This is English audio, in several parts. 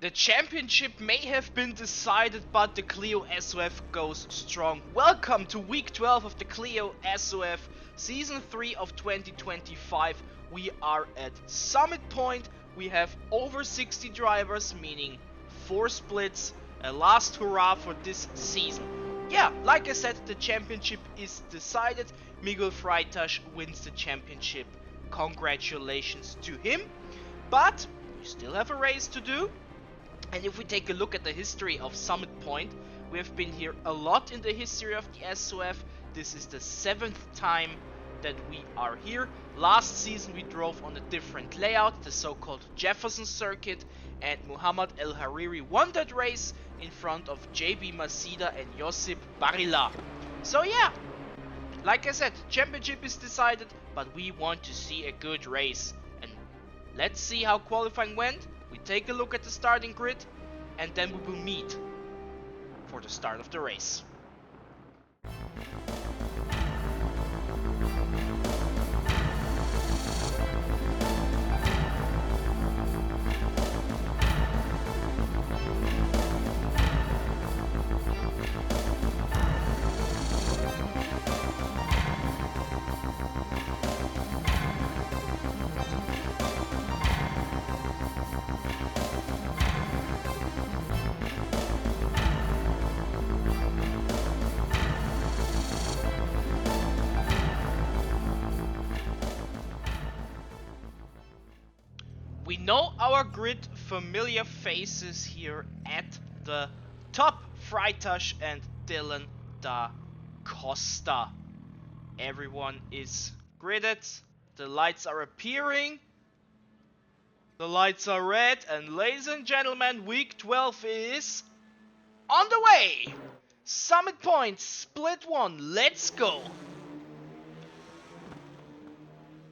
The championship may have been decided, but the Clio SoF goes strong. Welcome to week 12 of the Clio SoF season 3 of 2025. We are at Summit Point. We have over 60 drivers, meaning 4 splits. A last hurrah for this season. Yeah, like I said, the championship is decided. Miguel Freitas wins the championship. Congratulations to him. But we still have a race to do. And if we take a look at the history of Summit Point, we have been here a lot in the history of the SoF. This is the 7th time that we are here. Last season we drove on a different layout, the so-called Jefferson circuit, and Muhammad El Hariri won that race in front of JB Masida and Josip Barilla. So yeah, like I said, championship is decided, but we want to see a good race. And let's see how qualifying went. We take a look at the starting grid, and then we will meet for the start of the race. We know our grid familiar faces here at the top, Freitas and Dylan da Costa. Everyone is gridded, the lights are appearing, the lights are red, and ladies and gentlemen, week 12 is on the way! Summit Point, split 1, let's go!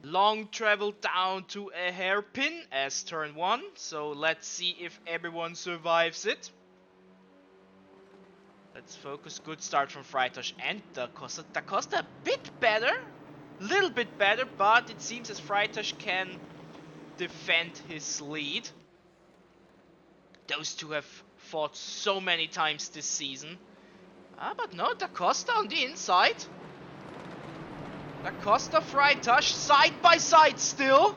Long travel down to a hairpin as turn 1, so let's see if everyone survives it. Let's focus, good start from Freitas and Da Costa. Da Costa a bit better, little bit better, but it seems as Freitas can defend his lead. Those two have fought so many times this season. But no, Da Costa on the inside. Da Costa, Freitas, side by side still.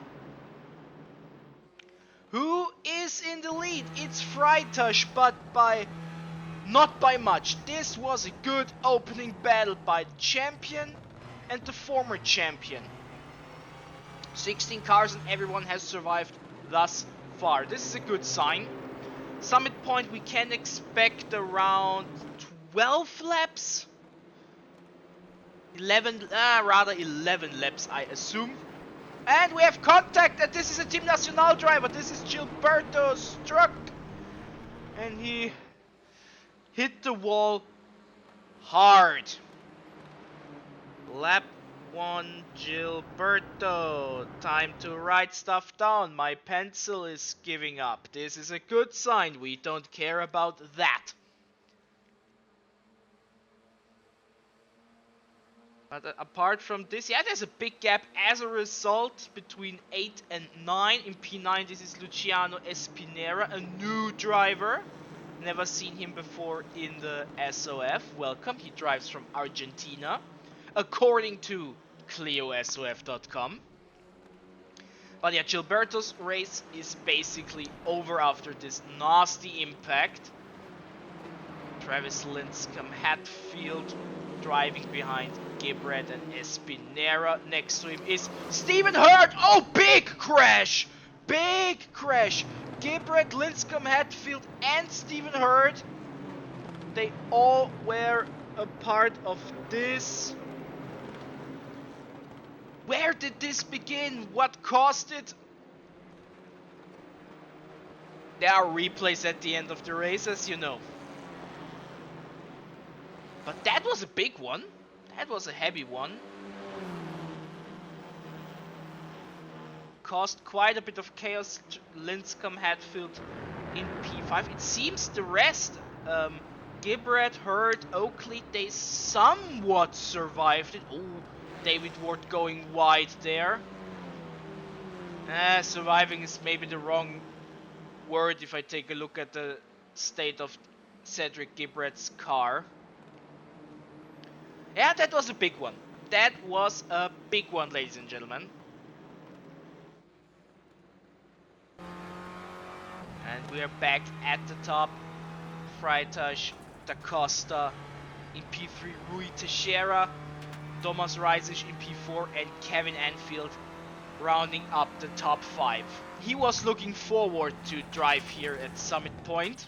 Who is in the lead? It's Freitas, but not by much. This was a good opening battle by the champion and the former champion. 16 cars and everyone has survived thus far. This is a good sign. Summit Point, we can expect around 12 laps. 11 laps, I assume. And we have contact, and this is a Team Nacional driver. This is Gilberto Struck. And he hit the wall hard. Lap 1, Gilberto. Time to write stuff down. My pencil is giving up. This is a good sign. We don't care about that. But apart from this, yeah, there's a big gap as a result between 8 and 9. In P9, this is Luciano Espinera, a new driver. Never seen him before in the SoF. Welcome, he drives from Argentina, according to ClioSoF.com. But yeah, Gilberto's race is basically over after this nasty impact. Travis Linscomb, Hatfield driving behind Gibred and Espinera. Next to him is Stephen Hurd. Oh, big crash! Big crash! Gibred, Linscomb, Hatfield and Stephen Hurd. They all were a part of this. Where did this begin? What caused it? There are replays at the end of the race, as you know. But that was a big one. That was a heavy one. Caused quite a bit of chaos. Linscomb, Hatfield in P5. It seems the rest, Gibred, Hurd, Oakley, they somewhat survived it. Oh, David Ward going wide there. Surviving is maybe the wrong worried if I take a look at the state of Cedric Gibret's car. Yeah, that was a big one. That was a big one, ladies and gentlemen. And we are back at the top. Freitas, Da Costa in P3, Rui Teixeira, Thomas Reisig in P4, and Kevin Anfield rounding up the top 5. He was looking forward to drive here at Summit Point.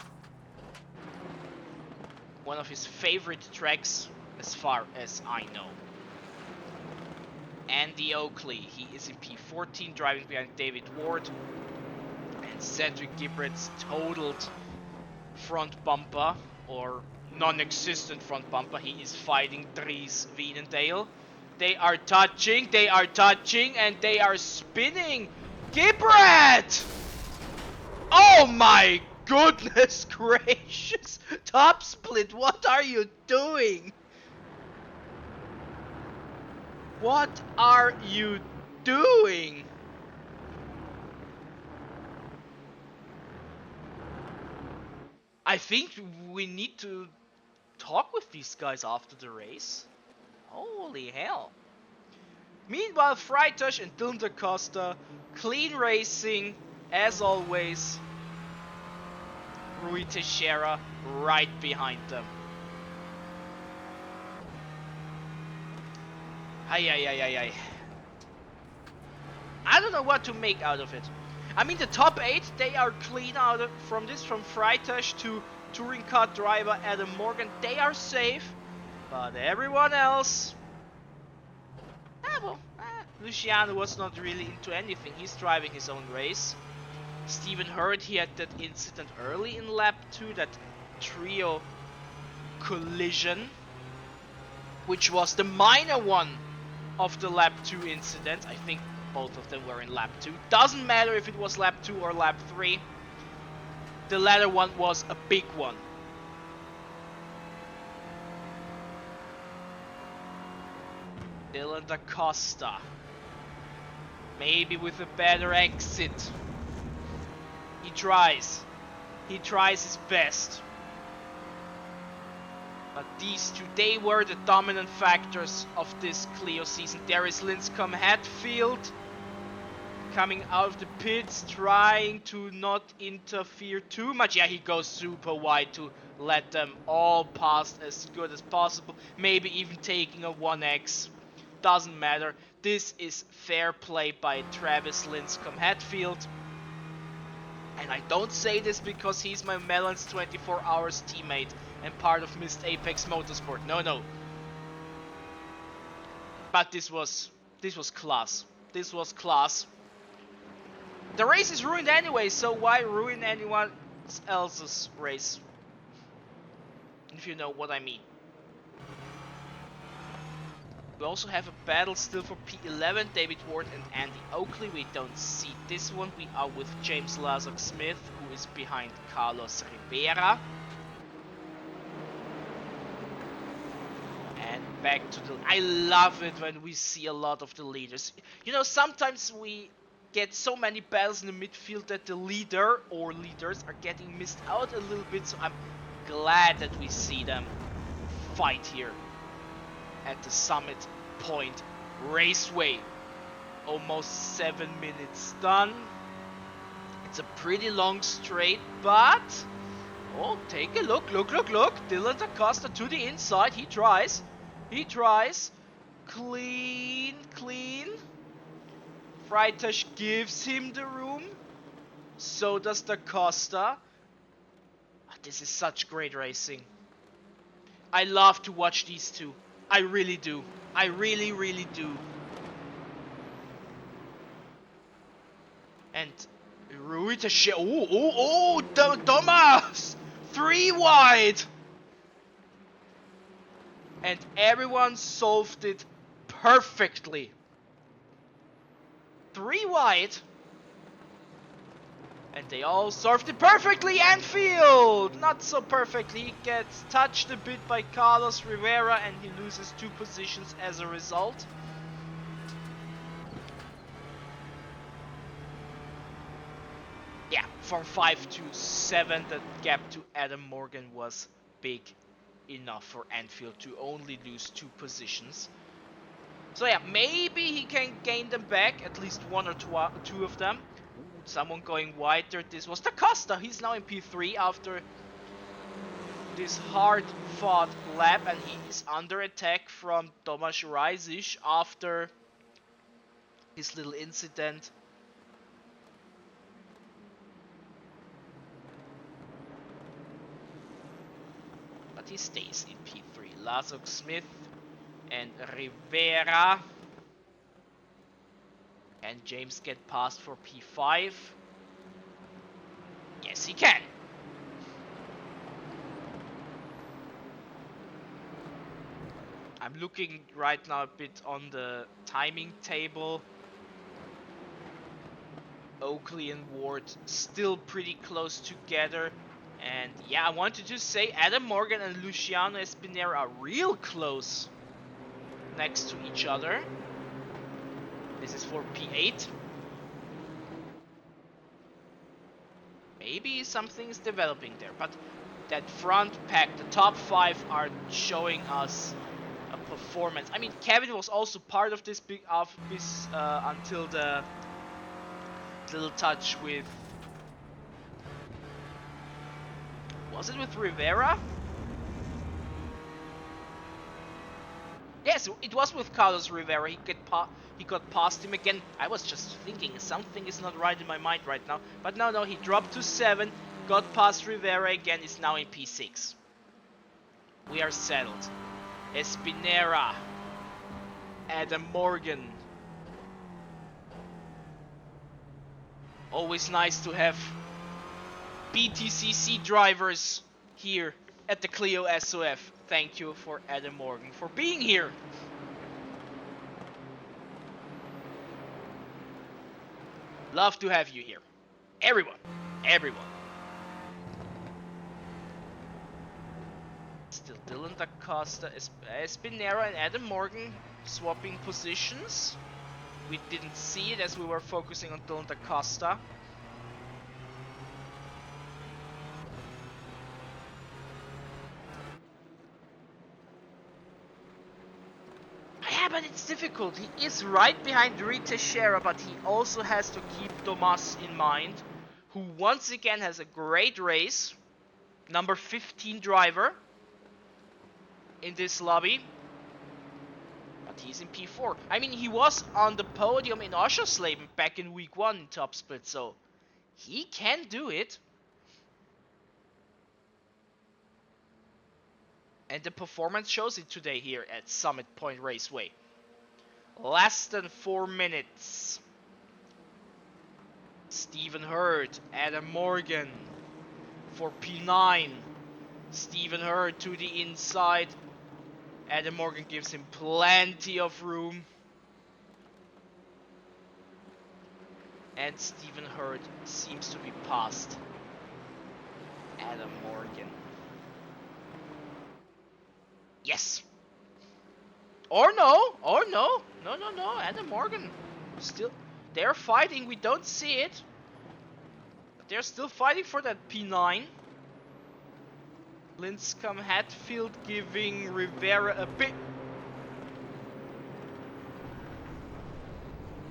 One of his favorite tracks as far as I know. Andy Oakley, he is in P14, driving behind David Ward. And Cedric Gibret's totaled front bumper, or non-existent front bumper, he is fighting Dries Wienendael. They are touching, and they are spinning. Gibret! Oh my goodness gracious! Top split, what are you doing? What are you doing? I think we need to talk with these guys after the race. Holy hell. Meanwhile, Freitas and Dylan Da Costa, clean racing, as always. Rui Teixeira right behind them. Ay. I don't know what to make out of it. I mean, the top 8, they are clean out from this, from Freitas to touring car driver Adam Morgan. They are safe, but everyone else... Luciano was not really into anything. He's driving his own race. Stephen Hurd, he had that incident early in lap 2, that trio collision, which was the minor one of the lap 2 incident. I think both of them were in lap 2. Doesn't matter if it was lap 2 or lap 3. The latter one was a big one. Dylan Da Costa. Maybe with a better exit. He tries. He tries his best. But these two, they were the dominant factors of this Clio season. There is Linscomb Hatfield coming out of the pits, trying to not interfere too much. Yeah, he goes super wide to let them all pass as good as possible. Maybe even taking a 1x. Doesn't matter. This is fair play by Travis Linscomb Hatfield. And I don't say this because he's my Melon's 24 Hours teammate and part of Missed Apex Motorsport. No. But this was class. This was class. The race is ruined anyway, so why ruin anyone else's race? If you know what I mean. We also have a battle still for P11, David Ward and Andy Oakley. We don't see this one. We are with James Lazark Smith, who is behind Carlos Rivera. And back to the... I love it when we see a lot of the leaders. You know, sometimes we get so many battles in the midfield that the leader or leaders are getting missed out a little bit. So I'm glad that we see them fight here at the Summit Point Raceway. Almost 7 minutes done. It's a pretty long straight, but... Oh, take a look. Dylan Da Costa to the inside. He tries. Clean. Freitas gives him the room. So does Da Costa. This is such great racing. I love to watch these two. I really do. I really do. And Rui Teixeira. Oh, Thomas! 3 wide! And everyone solved it perfectly. 3 wide. And they all solved it perfectly. Anfield! Not so perfectly. He gets touched a bit by Carlos Rivera and he loses 2 positions as a result. Yeah, from 5 to 7, the gap to Adam Morgan was big enough for Anfield to only lose 2 positions. So yeah, maybe he can gain them back, at least 1 or 2 of them. Ooh, someone going wide there. This was Da Costa. He's now in P3 after this hard-fought lap, and he is under attack from Tomasz Rajzic after his little incident. But he stays in P3. Lazok Smith and Rivera. Can James get past for P5? Yes, he can. I'm looking right now a bit on the timing table. Oakley and Ward still pretty close together. And yeah, I want to just say Adam Morgan and Luciano Espinera are real close next to each other. This is for P8. Maybe something is developing there, but that front pack, the top 5 are showing us a performance. I mean, Kevin was also part of this until the little touch with... Was it with Rivera? Yes, it was with Carlos Rivera. He got past him again. I was just thinking something is not right in my mind right now. But no, he dropped to 7, got past Rivera again, is now in P6. We are settled. Espinera, Adam Morgan. Always nice to have BTCC drivers here at the Clio SoF. Thank you for Adam Morgan for being here. Love to have you here. Everyone. Still Dylan Da Costa, Espinera and Adam Morgan swapping positions. We didn't see it as we were focusing on Dylan Da Costa. Yeah, but it's difficult. He is right behind Rui Teixeira, but he also has to keep Tomas in mind, who once again has a great race. Number 15 driver in this lobby. But he's in P4. I mean, he was on the podium in Oschersleben back in week 1 in top split, so he can do it. And the performance shows it today here at Summit Point Raceway. Less than 4 minutes. Stephen Hurd, Adam Morgan for P9. Stephen Hurd to the inside. Adam Morgan gives him plenty of room. And Stephen Hurd seems to be past Adam Morgan. Yes. Or no. No. Adam Morgan still... They're fighting. We don't see it. But they're still fighting for that P9. Linscomb Hatfield giving Rivera a bit...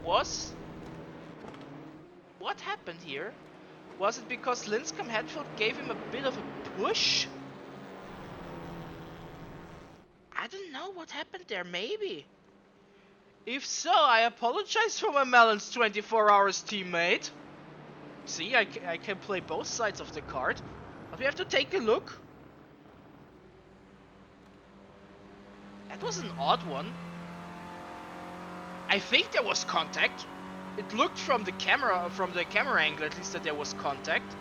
What happened here? Was it because Linscomb Hatfield gave him a bit of a push? I don't know what happened there, maybe. If so, I apologize for my Melon's 24 hours teammate. See, I can play both sides of the card. But we have to take a look. That was an odd one. I think there was contact. It looked from the camera angle at least, that there was contact.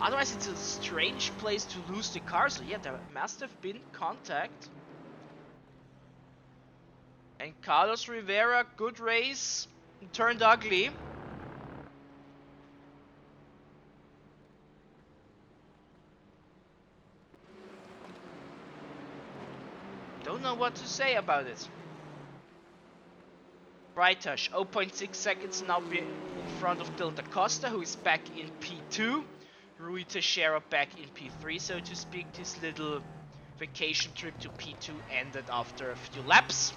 Otherwise it's a strange place to lose the car, so yeah, there must have been contact. And Carlos Rivera, good race, turned ugly. Don't know what to say about it. Brightush, 0.6 seconds now in front of Dylan Da Costa, who is back in P2. Rui Teixeira back in P3, so to speak. This little vacation trip to P2 ended after a few laps.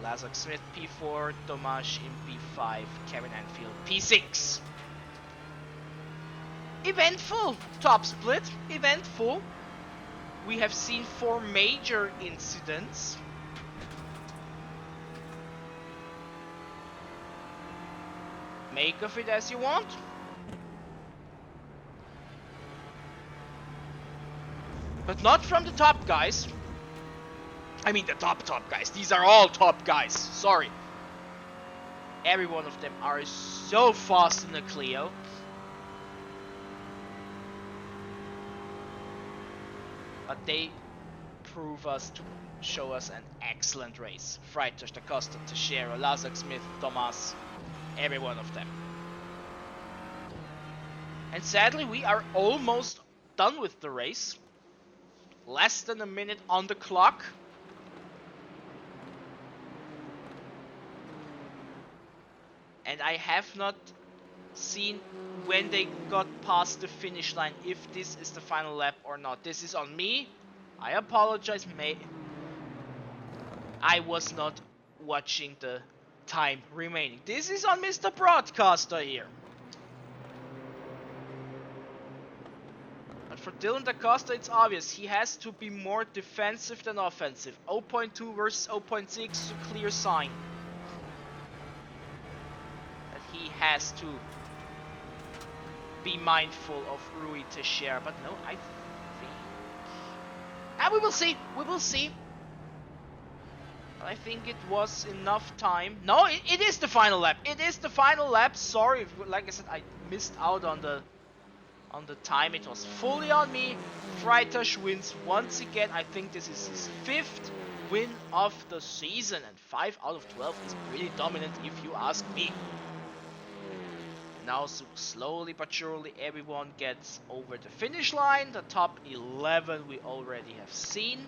Lazark Smith P4, Tomasz in P5, Kevin Anfield P6. Eventful top split, eventful. We have seen 4 major incidents. Make of it as you want. But not from the top guys. I mean the top guys. These are all top guys. Sorry. Every one of them are so fast in the Clio. But they show us an excellent race. Freitag, Da Costa, Teixeira, Lazark Smith, Tomas, every one of them. And sadly, we are almost done with the race. Less than a minute on the clock. And I have not seen when they got past the finish line, if this is the final lap or not. This is on me. I apologize, I was not watching the time remaining. This is on Mr. Broadcaster here. But for Dylan Da Costa, it's obvious. He has to be more defensive than offensive. 0.2 versus 0.6 is a clear sign that he has to be mindful of Rui Teixeira. But no, I think... we will see. We will see. I think it was enough time. No, it is the final lap. It is the final lap. Sorry, like I said, I missed out on the time. It was fully on me. Freitag wins once again. I think this is his 5th win of the season, and 5 out of 12 is pretty dominant if you ask me. Now slowly but surely everyone gets over the finish line. The top 11 we already have seen.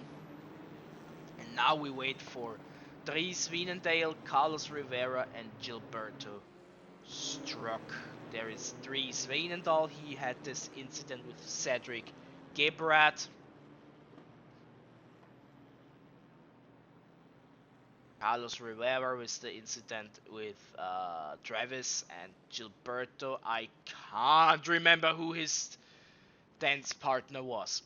And now we wait for Dries Wienendael, Carlos Rivera and Gilberto Struck. There is Dries Wienendael. He had this incident with Cedric Gebrat. Carlos Rivera with the incident with Travis, and Gilberto, I can't remember who his dance partner was.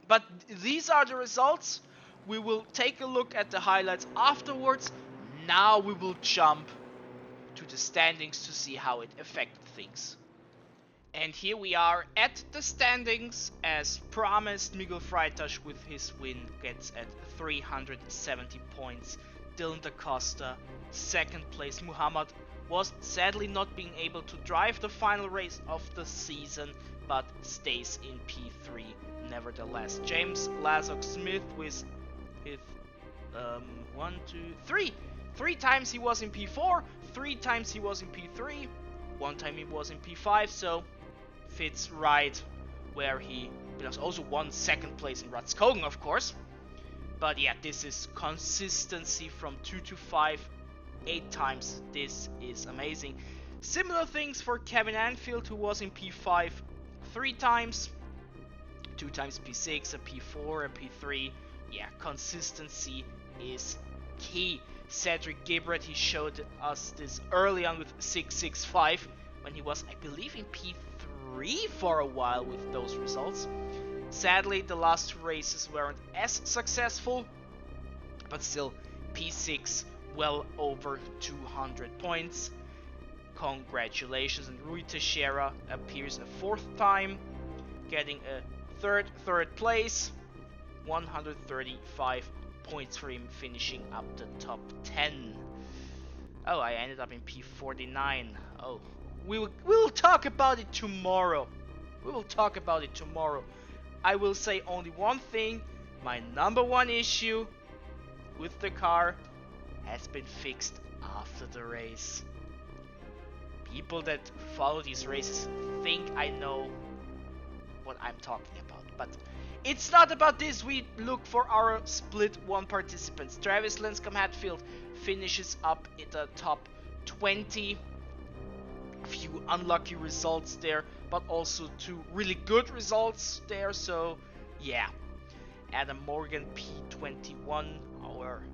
But these are the results. We will take a look at the highlights afterwards. Now we will jump to the standings to see how it affected things. And here we are at the standings. As promised, Miguel Freitag with his win gets at 370 points. Dylan Da Costa, 2nd place. Muhammad was sadly not being able to drive the final race of the season, but stays in P3 nevertheless. James Lazark Smith with his 3 times he was in P4, 3 times he was in P3, 1 time he was in P5, so fits right where he belongs. Also won 2nd place in Ratskogen, of course. But yeah, this is consistency from 2 to 5, 8 times. This is amazing. Similar things for Kevin Anfield, who was in P5 3 times, 2 times P6, a P4, and P3. Yeah, consistency is key. Cedric Gebrat, he showed us this early on with 665, when he was, I believe, in P3 for a while with those results. Sadly, the last 2 races weren't as successful, but still P6, well over 200 points. Congratulations. And Rui Teixeira appears a 4th time, getting a third place, 135 points for him, finishing up the top 10. Oh, I ended up in P49. Oh, we'll talk about it tomorrow. We will talk about it tomorrow. I will say only one thing. My number 1 issue with the car has been fixed after the race. People that follow these races think I know what I'm talking about. But it's not about this. We look for our split 1 participants. Travis Linscomb Hatfield finishes up in the top 20. A few unlucky results there, but also 2 really good results there. So yeah, Adam Morgan P21, our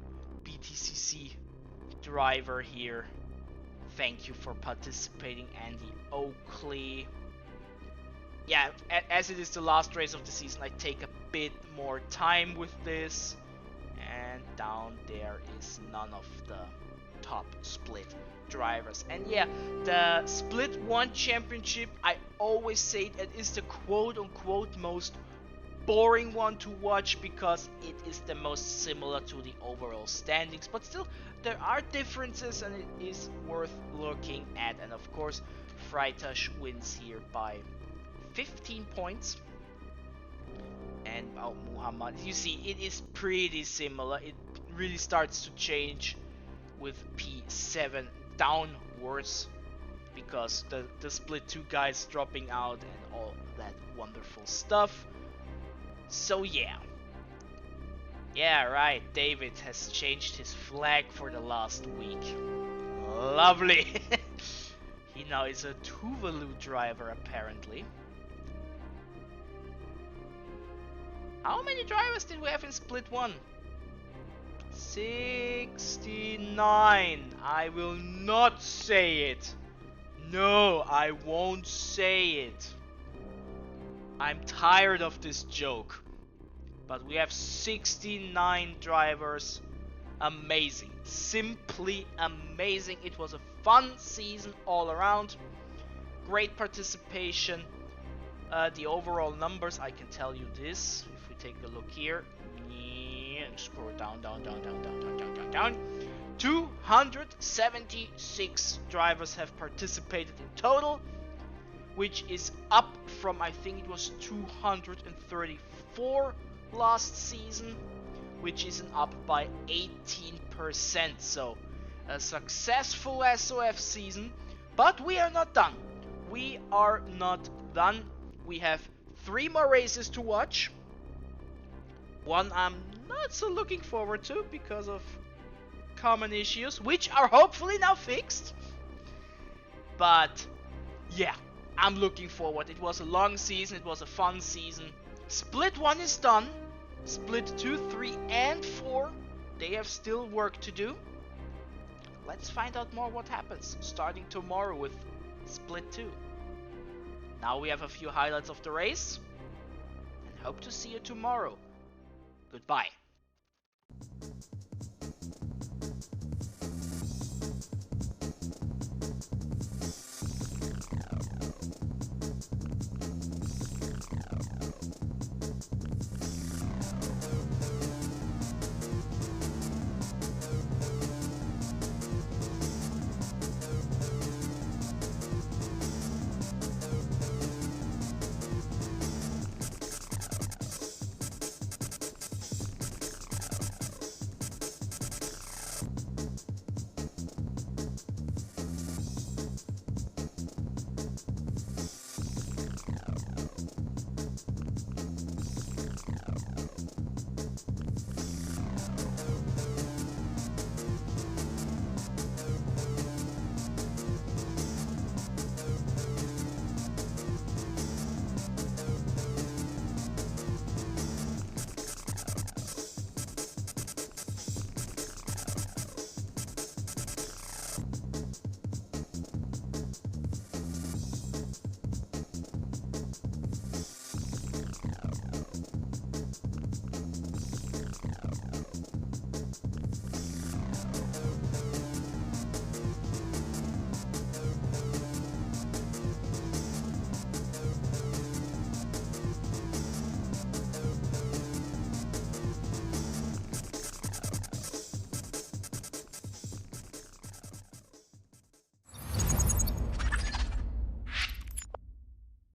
BTCC driver here. Thank you for participating, Andy Oakley. Yeah, as it is the last race of the season, I take a bit more time with this. And down there is none of the top split drivers. And yeah, the split 1 championship, I always say it is the quote-unquote most boring one to watch because it is the most similar to the overall standings, but still there are differences and it is worth looking at. And of course, Freitasch wins here by 15 points. And Muhammad, you see, it is pretty similar. It really starts to change with P7 downwards because the split 2 guys dropping out and all that wonderful stuff. So yeah. Yeah, right, David has changed his flag for the last week. Lovely. He now is a Tuvalu driver apparently. How many drivers did we have in split 1? 69. I will not say it. No, I won't say it. I'm tired of this joke. But we have 69 drivers. Amazing. Simply amazing. It was a fun season all around. Great participation. The overall numbers, I can tell you this. If we take a look here. And scroll down. 276 drivers have participated in total, which is up from, I think it was 234 last season, which is an up by 18%. So a successful SoF season, but we are not done. We are not done. We have 3 more races to watch. One I'm not so looking forward to because of common issues, which are hopefully now fixed. But yeah, I'm looking forward. It was a long season, it was a fun season. Split 1 is done. Split 2, 3 and 4, they have still work to do. Let's find out more what happens starting tomorrow with Split 2. Now we have a few highlights of the race and hope to see you tomorrow. Goodbye.